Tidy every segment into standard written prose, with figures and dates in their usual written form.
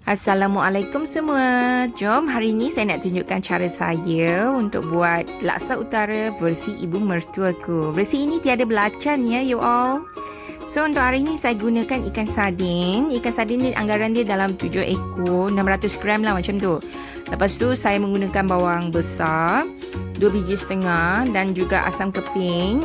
Assalamualaikum semua. Jom hari ini saya nak tunjukkan cara saya untuk buat laksa utara versi ibu mertuaku. Versi ini tiada belacan ya you all. So untuk hari ini saya gunakan ikan sardin. Ikan sardin ni anggaran dia dalam 7 ekor, 600 gram lah macam tu. Lepas tu saya menggunakan bawang besar, 2 biji setengah dan juga asam keping.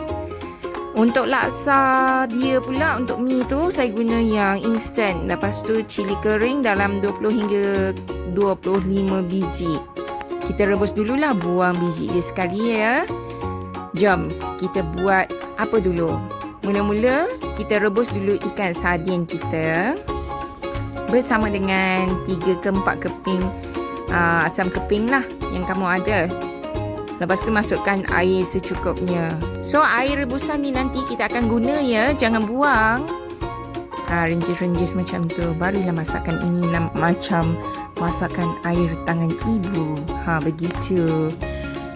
Untuk laksa dia pula, untuk mi tu saya guna yang instant. Lepas tu cili kering dalam 20 hingga 25 biji. Kita rebus dululah, buang biji dia sekali ya. Jom kita buat apa dulu. Mula-mula kita rebus dulu ikan sardin kita bersama dengan 3 ke 4 keping asam keping lah yang kamu ada. Lepas tu masukkan air secukupnya. So air rebusan ni nanti kita akan guna ya, jangan buang. Renjis-renjis macam tu. Barulah masakan ini macam masakan air tangan ibu. Begitu.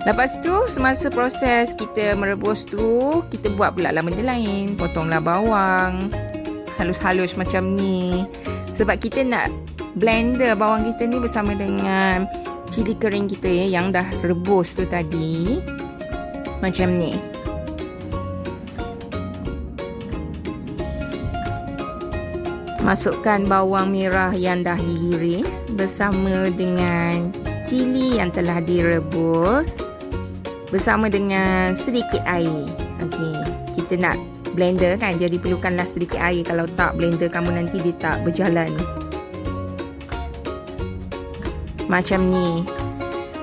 Lepas tu semasa proses kita merebus tu, kita buat pula lah benda lain. Potonglah bawang halus-halus macam ni. Sebab kita nak blender bawang kita ni bersama dengan cili kering kita ya, yang dah rebus tu tadi. Macam ni. Masukkan bawang merah yang dah diiris bersama dengan cili yang telah direbus bersama dengan sedikit air. Okey, kita nak blender kan, jadi perlukanlah sedikit air. Kalau tak, blender kamu nanti dia tak berjalan. Macam ni.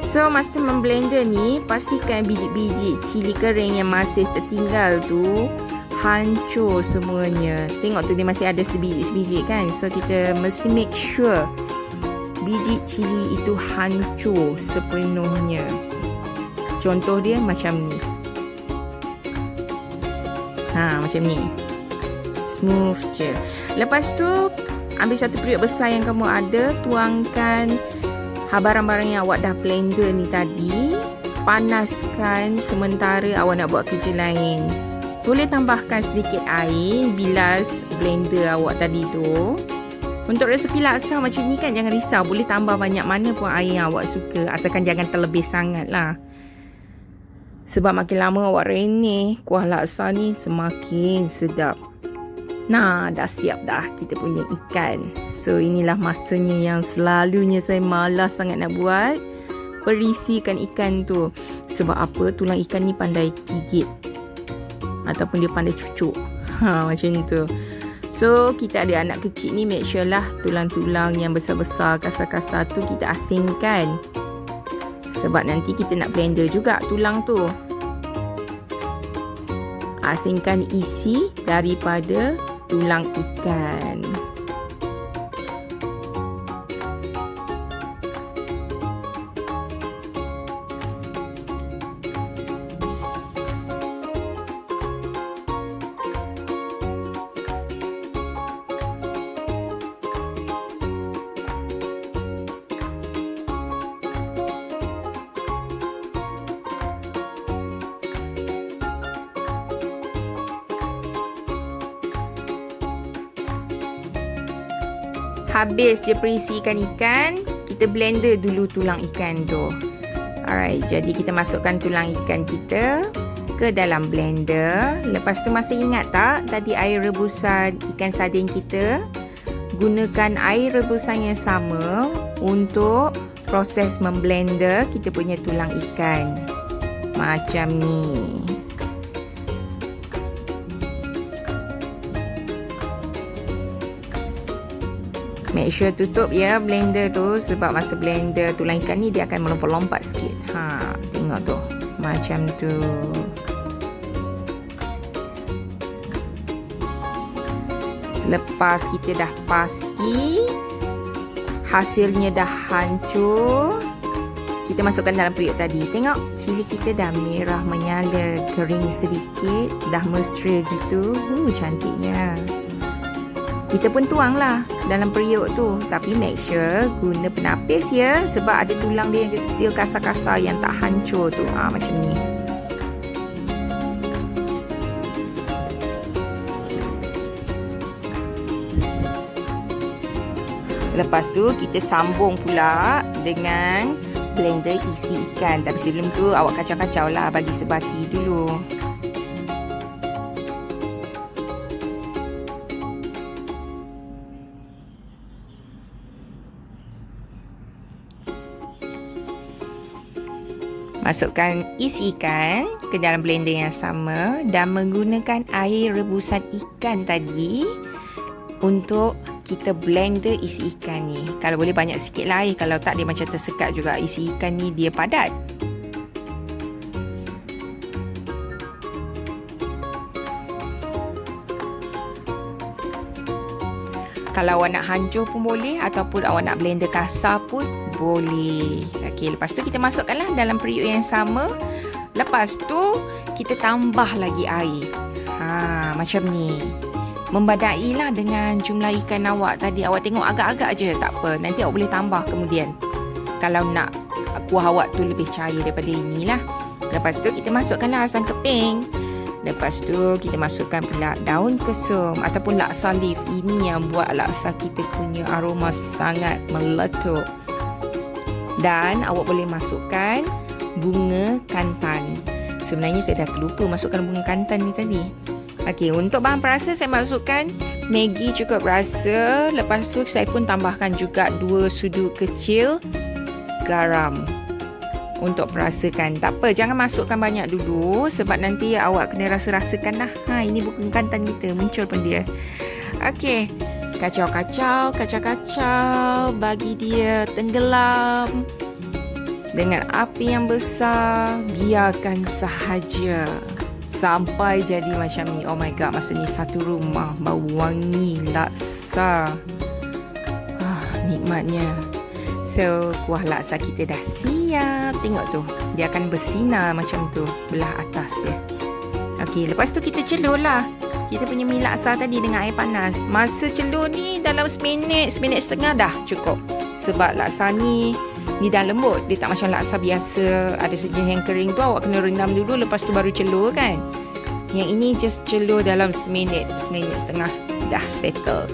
So masa memblender ni, pastikan biji-biji cili kering yang masih tertinggal tu hancur semuanya. Tengok tu dia masih ada sebiji-sebiji kan. So kita mesti make sure biji cili itu hancur sepenuhnya. Contoh dia macam ni. Macam ni. Smooth je. Lepas tu ambil satu periuk besar yang kamu ada, tuangkan barang-barang yang awak dah blender ni tadi. Panaskan sementara awak nak buat kerja lain. Boleh tambahkan sedikit air bilas blender awak tadi tu. Untuk resepi laksa macam ni kan, jangan risau, boleh tambah banyak mana pun air yang awak suka, asalkan jangan terlebih sangat lah. Sebab makin lama awak renih, kuah laksa ni semakin sedap. Nah, dah siap dah kita punya ikan. So inilah masanya yang selalunya saya malas sangat nak buat. Perisikan ikan tu. Sebab apa? Tulang ikan ni pandai gigit ataupun dia pandai cucuk. Macam tu. So kita ada anak kecil ni, make sure lah tulang-tulang yang besar-besar, kasar-kasar tu kita asingkan. Sebab nanti kita nak blender juga tulang tu. Asingkan isi daripada tulang ikan. Habis je perisikan ikan, kita blender dulu tulang ikan tu. Alright, jadi kita masukkan tulang ikan kita ke dalam blender. Lepas tu masih ingat tak tadi air rebusan ikan sardin kita? Gunakan air rebusan yang sama untuk proses memblender kita punya tulang ikan. Macam ni. Make sure tutup ya blender tu, sebab masa blender tulang ikan ni dia akan melompat-lompat sikit. Tengok tu. Macam tu. Selepas kita dah pasti hasilnya dah hancur, kita masukkan dalam periuk tadi. Tengok cili kita dah merah menyala, kering sedikit, dah mesra gitu. Cantiknya. Kita pun tuang lah dalam periuk tu. Tapi make sure guna penapis ya. Sebab ada tulang dia yang still kasar-kasar yang tak hancur tu. Macam ni. Lepas tu kita sambung pula dengan blender isi ikan. Tapi sebelum tu awak kacau-kacau lah, bagi sebati dulu. Masukkan isi ikan ke dalam blender yang sama dan menggunakan air rebusan ikan tadi untuk kita blender isi ikan ni. Kalau boleh banyak sikit lah air, kalau tak dia macam tersekat juga. Isi ikan ni dia padat. Kalau awak nak hancur pun boleh, ataupun awak nak blender kasar pun boleh. Okey, lepas tu kita masukkanlah dalam periuk yang sama. Lepas tu kita tambah lagi air. Macam ni. Membadailah dengan jumlah ikan awak tadi. Awak tengok agak-agak je, tak apa. Nanti awak boleh tambah kemudian. Kalau nak kuah awak tu lebih cair daripada inilah. Lepas tu kita masukkanlah asam keping. Lepas tu kita masukkan pula daun kesum ataupun laksa leaf. Ini yang buat laksa kita punya aroma sangat meletup. Dan awak boleh masukkan bunga kantan. Sebenarnya saya dah terlupa masukkan bunga kantan ni tadi. Okey, untuk bahan perasa saya masukkan Maggi cukup rasa. Lepas tu saya pun tambahkan juga 2 sudu kecil garam. Untuk perasakan. Tak apa, jangan masukkan banyak dulu sebab nanti awak kena rasa-rasakan lah. Ini bukan kantan kita, muncul pun dia. Okey, kacau-kacau, kacau-kacau, bagi dia tenggelam dengan api yang besar. Biarkan sahaja sampai jadi macam ni. Oh my god, maksudnya satu rumah bau wangi laksa. Nikmatnya. So, kuah laksa kita dah siap. Tengok tu, dia akan bersinar macam tu belah atas dia. Okey, lepas tu kita celur lah kita punya mi laksa tadi dengan air panas. Masa celur ni dalam seminit setengah dah cukup. Sebab laksa ni dah lembut. Dia tak macam laksa biasa ada sejenis yang kering tu awak kena rendam dulu lepas tu baru celur kan. Yang ini just celur dalam seminit setengah dah settle.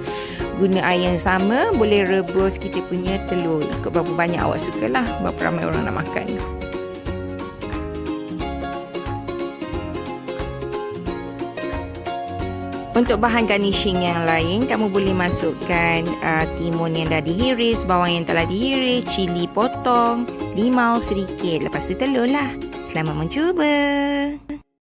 Guna air yang sama, boleh rebus kita punya telur. Ikut berapa banyak awak sukalah, berapa ramai orang nak makan. Untuk bahan garnishing yang lain, kamu boleh masukkan timun yang dah dihiris, bawang yang telah dihiris, cili potong, limau sedikit. Lepas tu telur lah. Selamat mencuba.